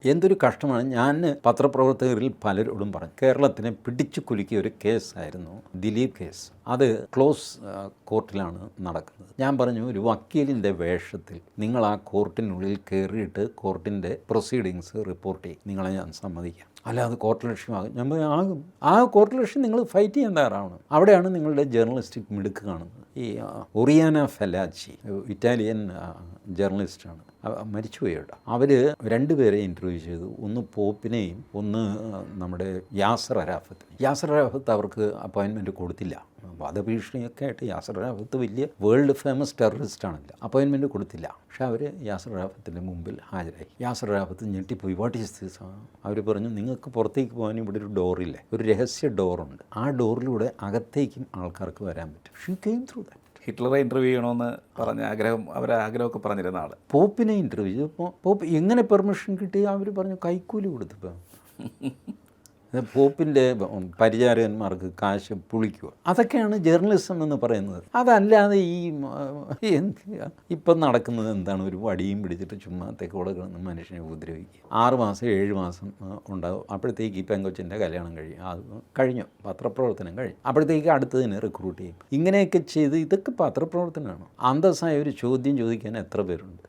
എന്തൊരു കഷ്ടമാണ്. ഞാൻ പത്രപ്രവർത്തകരിൽ പലരോടും പറഞ്ഞു, കേരളത്തിനെ പിടിച്ചു കുലുക്കിയ ഒരു കേസായിരുന്നു ദിലീപ് കേസ്. അത് ക്ലോസ് കോർട്ടിലാണ് നടക്കുന്നത്. ഞാൻ പറഞ്ഞു, ഒരു വക്കീലിൻ്റെ വേഷത്തിൽ നിങ്ങൾ ആ കോർട്ടിനുള്ളിൽ കയറിയിട്ട് കോർട്ടിൻ്റെ പ്രൊസീഡിങ്സ് റിപ്പോർട്ട് ചെയ്യും, നിങ്ങളെ ഞാൻ സമ്മതിക്കാം. അല്ലാതെ കോർട്ട് ലക്ഷ്യമാകും. ഞാൻ ആകും. ആ കോർട്ട് ലക്ഷ്യം നിങ്ങൾ ഫൈറ്റ് ചെയ്യാൻ തയ്യാറാവണം. അവിടെയാണ് നിങ്ങളുടെ ജേർണലിസ്റ്റിക് മിടുക്ക് കാണുന്നത്. ഈ ഒറിയാന ഫെലാച്ചി, ഇറ്റാലിയൻ ജേർണലിസ്റ്റാണ്, മരിച്ചുപോയി കേട്ടോ. അവർ രണ്ടുപേരെ ഇൻ്റർവ്യൂ ചെയ്തു. ഒന്ന് പോപ്പിനെയും ഒന്ന് നമ്മുടെ യാസർ അറാഫത്ത് അവർക്ക് അപ്പോയിൻമെൻറ്റ് കൊടുത്തില്ല. വധഭീഷണിയൊക്കെ ആയിട്ട് യാസർ അറാഫത്ത് വലിയ വേൾഡ് ഫേമസ് ടെററിസ്റ്റാണല്ലോ. അപ്പോയിൻമെൻറ്റ് കൊടുത്തില്ല. പക്ഷേ അവർ യാസർ അറാഫത്തിൻ്റെ മുമ്പിൽ ഹാജരായി. യാസർ അറാഫത്ത് ഞെട്ടിപ്പോയി. What is this? അവർ പറഞ്ഞു, നിങ്ങൾക്ക് പുറത്തേക്ക് പോകാൻ ഇവിടെ ഒരു ഡോറില്ലേ, ഒരു രഹസ്യ ഡോറുണ്ട്. ആ ഡോറിലൂടെ അകത്തേക്കും ആൾക്കാർക്ക് വരാൻ പറ്റും. She came through that. ഹിറ്റ്ലറെ ഇൻ്റർവ്യൂ ചെയ്യണമെന്ന് പറഞ്ഞ ആഗ്രഹമൊക്കെ പറഞ്ഞിരുന്ന ആൾ പോപ്പിനെ ഇൻ്റർവ്യൂ ചെയ്തപ്പോൾ പോപ്പ് എങ്ങനെ പെർമിഷൻ കിട്ടി? അവർ പറഞ്ഞു കൈക്കൂലി കൊടുത്തപ്പോൾ. പോപ്പിൻ്റെ പരിചാരകന്മാർക്ക് കാശ് പുളിക്കുക. അതൊക്കെയാണ് ജേർണലിസം എന്ന് പറയുന്നത്. അതല്ലാതെ ഇപ്പം നടക്കുന്നത് എന്താണ്? ഒരു വടിയും പിടിച്ചിട്ട് ചുമ്മാ തെക്കോടെ കിടന്ന് മനുഷ്യനെ ഉപദ്രവിക്കുക. 6 മാസം 7 മാസം ഉണ്ടാവും. അപ്പോഴത്തേക്ക് ഈ പെങ്കൊച്ചിൻ്റെ കല്യാണം കഴിയും. അത് കഴിഞ്ഞു, പത്രപ്രവർത്തനം കഴിഞ്ഞു. അപ്പോഴത്തേക്ക് അടുത്തതിനെ റിക്രൂട്ട് ചെയ്യും. ഇങ്ങനെയൊക്കെ ചെയ്ത് ഇതൊക്കെ പത്രപ്രവർത്തനമാണ്. അന്തസ്സായ ഒരു ചോദ്യം ചോദിക്കാൻ എത്ര പേരുണ്ട്?